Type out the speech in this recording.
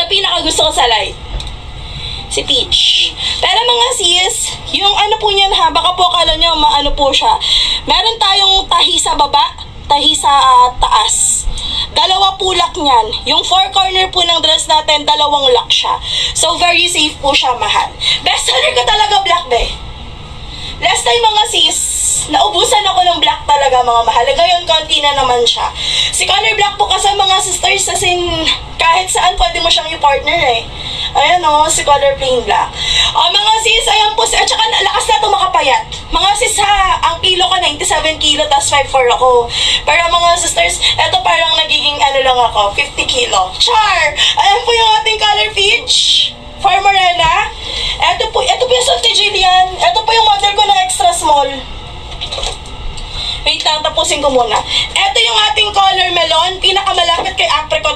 Ito pinakagusto ko sa light. Si Peach. Pero mga sis, yung ano po niyan ha, baka po akala nyo maano po siya. Meron tayong tahi sa baba, tahi sa taas. Dalawa po lock niyan. Yung four corner po ng dress natin, dalawang lock siya. So very safe po siya, mahal. Best seller ko talaga black be. Last time mga sis, naubusan ako ng black talaga mga mahal. Ngayon, konti na naman siya. Si color black po kasi mga sisters, as in, kahit saan pwede mo siyang i-partner eh. Ayan o, si color plain black. O mga sis, ayan po, at saka lakas na ito makapayat. Mga sis ha, ang kilo ko 97 kilo, tas 5'4 ako. Pero mga sisters, eto parang nagiging ano lang ako, 50 kilo. Char! Ayan po yung ating color peach. For Morena. Ito po yung Santi Jillian. Ito po yung model ko na extra small. Wait lang, tapusin ko muna. Ito yung ating color melon, pinakamalapit kay apricot